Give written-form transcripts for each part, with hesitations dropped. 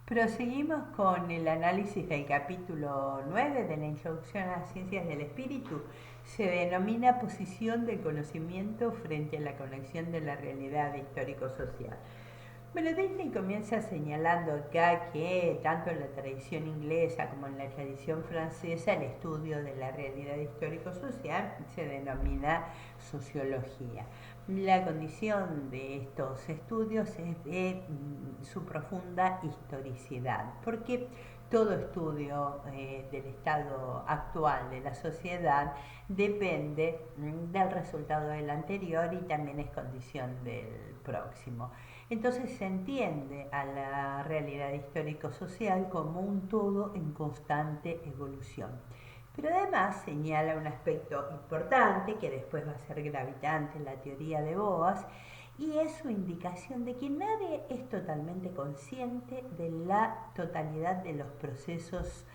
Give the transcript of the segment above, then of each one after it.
Proseguimos con el análisis del capítulo 9 de la Introducción a las Ciencias del Espíritu. Se denomina posición del conocimiento frente a la conexión de la realidad histórico-social. Bueno, Disney comienza señalando acá que tanto en la tradición inglesa como en la tradición francesa el estudio de la realidad histórico-social se denomina sociología. La condición de estos estudios es de su profunda historicidad, porque todo estudio del estado actual de la sociedad depende del resultado del anterior y también es condición del próximo. Entonces se entiende a la realidad histórico-social como un todo en constante evolución. Pero además señala un aspecto importante que después va a ser gravitante en la teoría de Boas, y es su indicación de que nadie es totalmente consciente de la totalidad de los procesos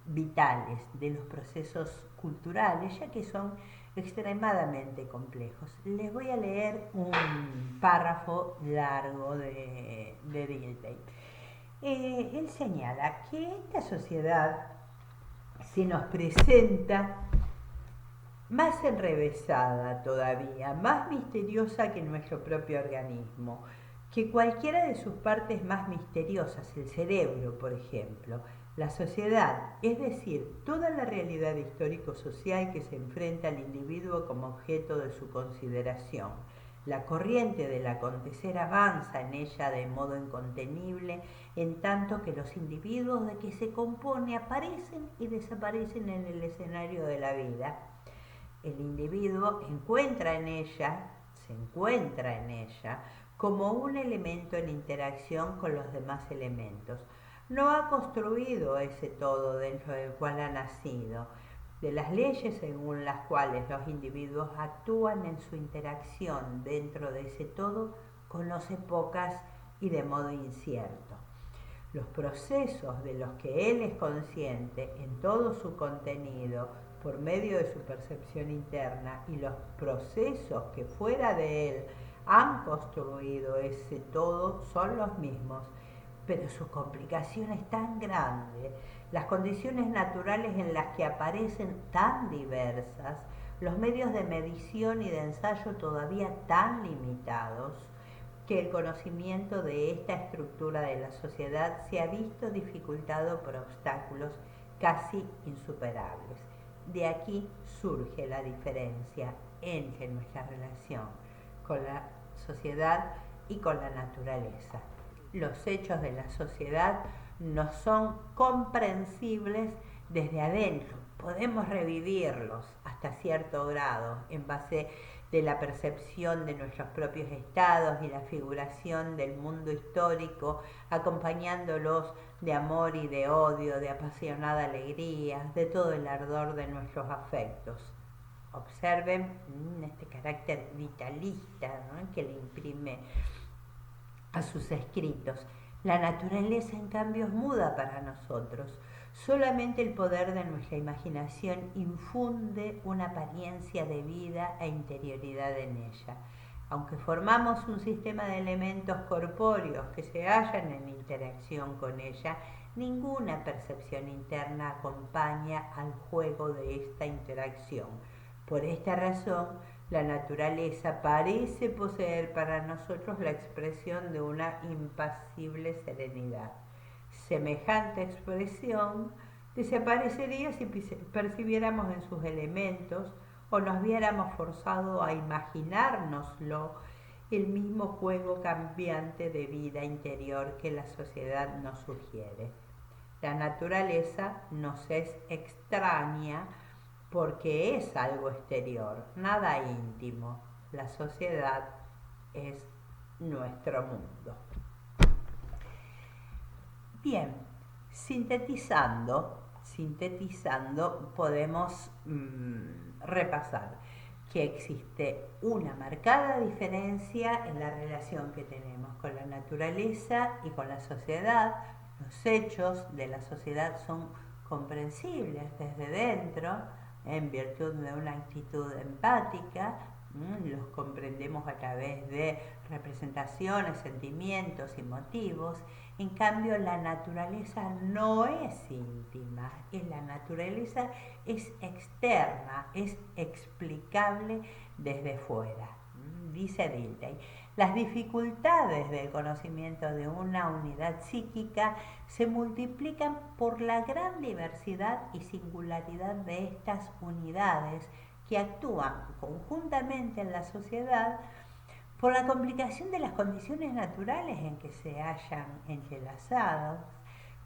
vitales, de los procesos culturales, ya que son extremadamente complejos. Les voy a leer un párrafo largo de Dilthey. Él señala que esta sociedad se nos presenta más enrevesada todavía, más misteriosa que nuestro propio organismo, que cualquiera de sus partes más misteriosas, el cerebro, por ejemplo, la sociedad, es decir, toda la realidad histórico-social que se enfrenta al individuo como objeto de su consideración. La corriente del acontecer avanza en ella de modo incontenible, en tanto que los individuos de que se compone aparecen y desaparecen en el escenario de la vida. El individuo se encuentra en ella como un elemento en interacción con los demás elementos. No ha construido ese todo dentro del cual ha nacido. De las leyes según las cuales los individuos actúan en su interacción dentro de ese todo, conoce pocas y de modo incierto. Los procesos de los que él es consciente en todo su contenido por medio de su percepción interna y los procesos que fuera de él han construido ese todo son los mismos, pero su complicación es tan grande, las condiciones naturales en las que aparecen tan diversas, los medios de medición y de ensayo todavía tan limitados, que el conocimiento de esta estructura de la sociedad se ha visto dificultado por obstáculos casi insuperables. De aquí surge la diferencia entre nuestra relación con la sociedad y con la naturaleza. Los hechos de la sociedad no son comprensibles desde adentro. Podemos revivirlos hasta cierto grado en base de la percepción de nuestros propios estados y la figuración del mundo histórico, acompañándolos de amor y de odio, de apasionada alegría, de todo el ardor de nuestros afectos. Observen este carácter vitalista, ¿no?, que le imprime a sus escritos. La naturaleza, en cambio, es muda para nosotros. Solamente el poder de nuestra imaginación infunde una apariencia de vida e interioridad en ella. Aunque formamos un sistema de elementos corpóreos que se hallan en interacción con ella, ninguna percepción interna acompaña al juego de esta interacción. Por esta razón, la naturaleza parece poseer para nosotros la expresión de una impasible serenidad. Semejante expresión desaparecería si percibiéramos en sus elementos o nos viéramos forzados a imaginárnoslo el mismo juego cambiante de vida interior que la sociedad nos sugiere. La naturaleza nos es extraña porque es algo exterior, nada íntimo. La sociedad es nuestro mundo. Bien, sintetizando podemos repasar que existe una marcada diferencia en la relación que tenemos con la naturaleza y con la sociedad. Los hechos de la sociedad son comprensibles desde dentro, en virtud de una actitud empática, los comprendemos a través de representaciones, sentimientos y motivos, En cambio, la naturaleza no es íntima, la naturaleza es externa, es explicable desde fuera. Dice Dilthey, las dificultades del conocimiento de una unidad psíquica se multiplican por la gran diversidad y singularidad de estas unidades que actúan conjuntamente en la sociedad, por la complicación de las condiciones naturales en que se hallan entrelazados,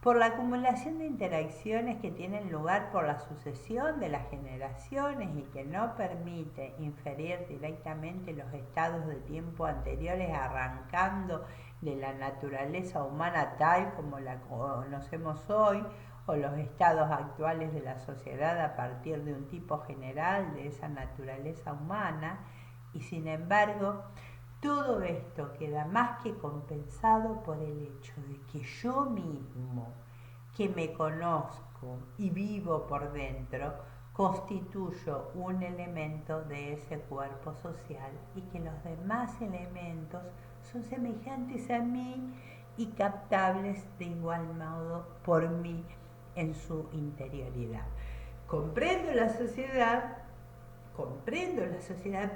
por la acumulación de interacciones que tienen lugar por la sucesión de las generaciones y que no permite inferir directamente los estados de tiempo anteriores, arrancando de la naturaleza humana tal como la conocemos hoy, o los estados actuales de la sociedad a partir de un tipo general de esa naturaleza humana. Y sin embargo, todo esto queda más que compensado por el hecho de que yo mismo, que me conozco y vivo por dentro, constituyo un elemento de ese cuerpo social y que los demás elementos son semejantes a mí y captables de igual modo por mí en su interioridad. Comprendo la sociedad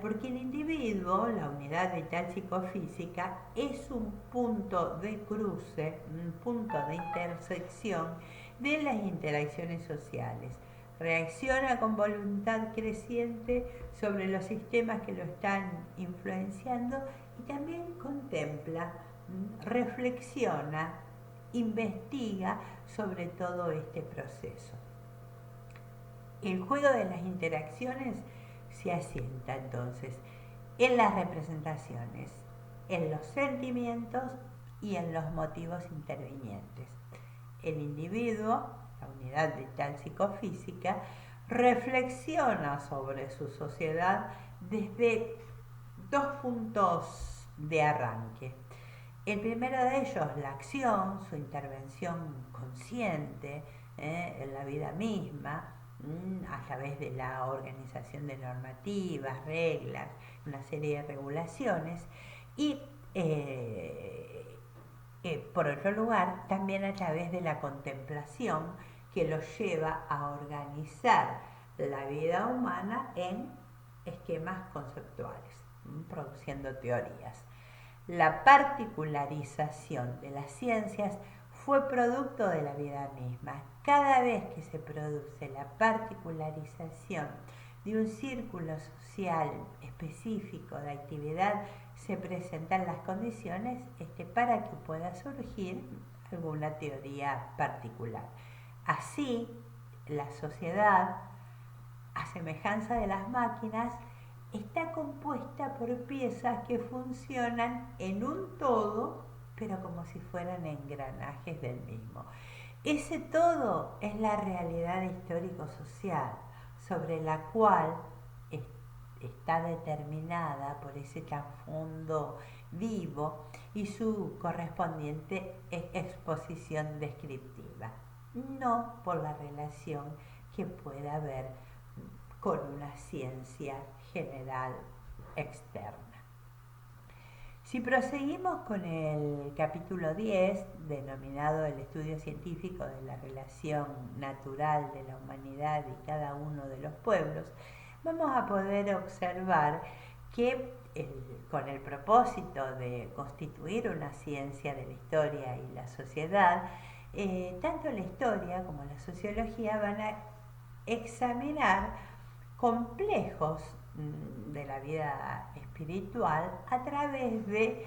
porque el individuo, la unidad vital psicofísica, es un punto de cruce, un punto de intersección de las interacciones sociales. Reacciona con voluntad creciente sobre los sistemas que lo están influenciando y también contempla, reflexiona, investiga sobre todo este proceso. El juego de las interacciones se asienta entonces en las representaciones, en los sentimientos y en los motivos intervinientes. El individuo, la unidad vital psicofísica, reflexiona sobre su sociedad desde dos puntos de arranque. El primero de ellos, la acción, su intervención consciente en la vida misma, a través de la organización de normativas, reglas, una serie de regulaciones y por otro lugar también a través de la contemplación que los lleva a organizar la vida humana en esquemas conceptuales, produciendo teorías. La particularización de las ciencias fue producto de la vida misma. Cada vez que se produce la particularización de un círculo social específico de actividad, se presentan las condiciones para que pueda surgir alguna teoría particular. Así, la sociedad, a semejanza de las máquinas, está compuesta por piezas que funcionan en un todo, pero como si fueran engranajes del mismo. Ese todo es la realidad histórico-social sobre la cual está determinada por ese trasfondo vivo y su correspondiente exposición descriptiva, no por la relación que pueda haber con una ciencia general externa. Si proseguimos con el capítulo 10, denominado el estudio científico de la relación natural de la humanidad y cada uno de los pueblos, vamos a poder observar que con el propósito de constituir una ciencia de la historia y la sociedad, tanto la historia como la sociología van a examinar complejos de la vida espiritual a través de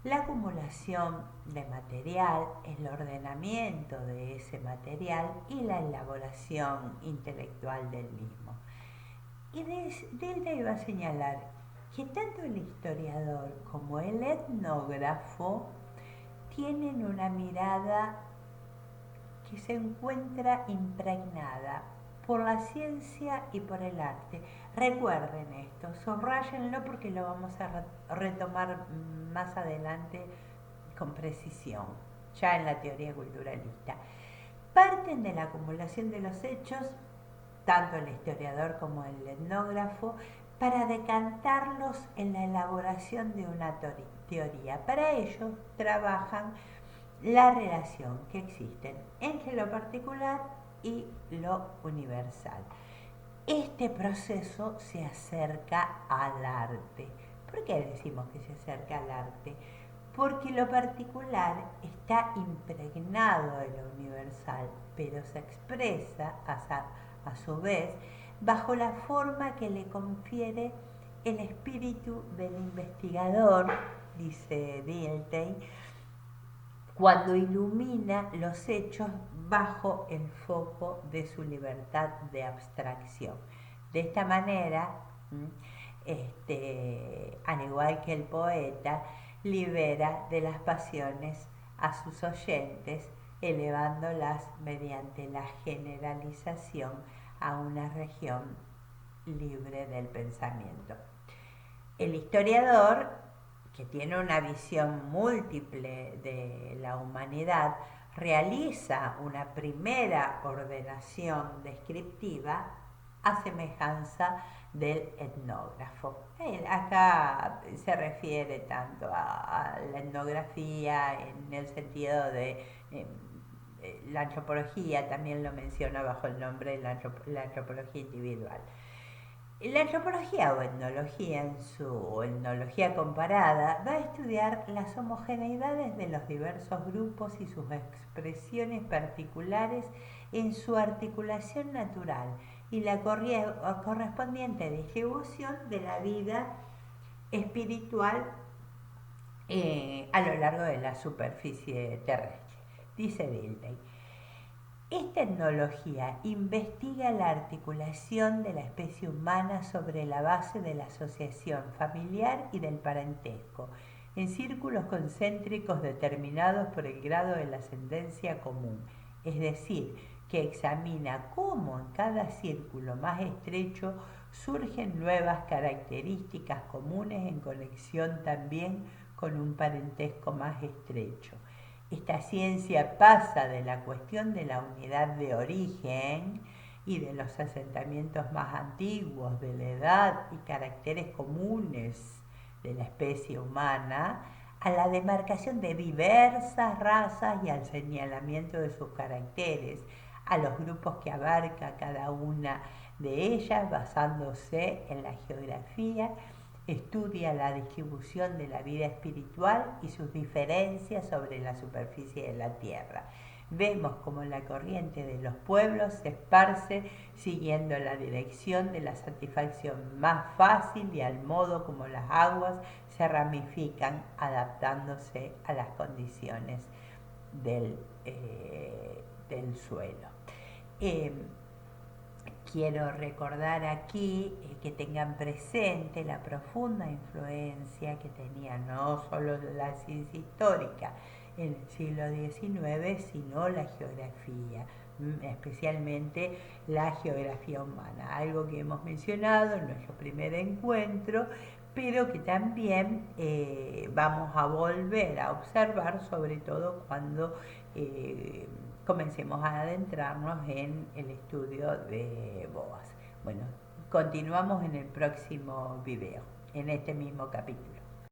la acumulación de material, el ordenamiento de ese material y la elaboración intelectual del mismo. Y Dilthey va a señalar que tanto el historiador como el etnógrafo tienen una mirada que se encuentra impregnada por la ciencia y por el arte. Recuerden esto, subrayenlo porque lo vamos a retomar más adelante con precisión, ya en la teoría culturalista. Parten de la acumulación de los hechos, tanto el historiador como el etnógrafo, para decantarlos en la elaboración de una teoría. Para ello trabajan la relación que existe entre lo particular y lo universal. Este proceso se acerca al arte. ¿Por qué decimos que se acerca al arte? Porque lo particular está impregnado de lo universal, pero se expresa a su vez bajo la forma que le confiere el espíritu del investigador, dice Dilthey, cuando ilumina los hechos bajo el foco de su libertad de abstracción. De esta manera, al igual que el poeta, libera de las pasiones a sus oyentes, elevándolas mediante la generalización a una región libre del pensamiento. El historiador, que tiene una visión múltiple de la humanidad, realiza una primera ordenación descriptiva a semejanza del etnógrafo. Acá se refiere tanto a la etnografía en el sentido de la antropología, también lo menciona bajo el nombre de la antropología individual. La antropología o etnología en su etnología comparada va a estudiar las homogeneidades de los diversos grupos y sus expresiones particulares en su articulación natural y la correspondiente distribución de la vida espiritual a lo largo de la superficie terrestre. Dice Dilthey: esta etnología investiga la articulación de la especie humana sobre la base de la asociación familiar y del parentesco, en círculos concéntricos determinados por el grado de la ascendencia común, es decir, que examina cómo en cada círculo más estrecho surgen nuevas características comunes en conexión también con un parentesco más estrecho. Esta ciencia pasa de la cuestión de la unidad de origen y de los asentamientos más antiguos, de la edad y caracteres comunes de la especie humana, a la demarcación de diversas razas y al señalamiento de sus caracteres, a los grupos que abarca cada una de ellas basándose en la geografía. Estudia la distribución de la vida espiritual y sus diferencias sobre la superficie de la tierra. Vemos como la corriente de los pueblos se esparce siguiendo la dirección de la satisfacción más fácil y al modo como las aguas se ramifican adaptándose a las condiciones del suelo. Quiero recordar aquí que tengan presente la profunda influencia que tenía no solo la ciencia histórica en el siglo XIX, sino la geografía, especialmente la geografía humana, algo que hemos mencionado en nuestro primer encuentro, pero que también vamos a volver a observar, sobre todo cuando comencemos a adentrarnos en el estudio de Boas. Bueno, continuamos en el próximo video, en este mismo capítulo.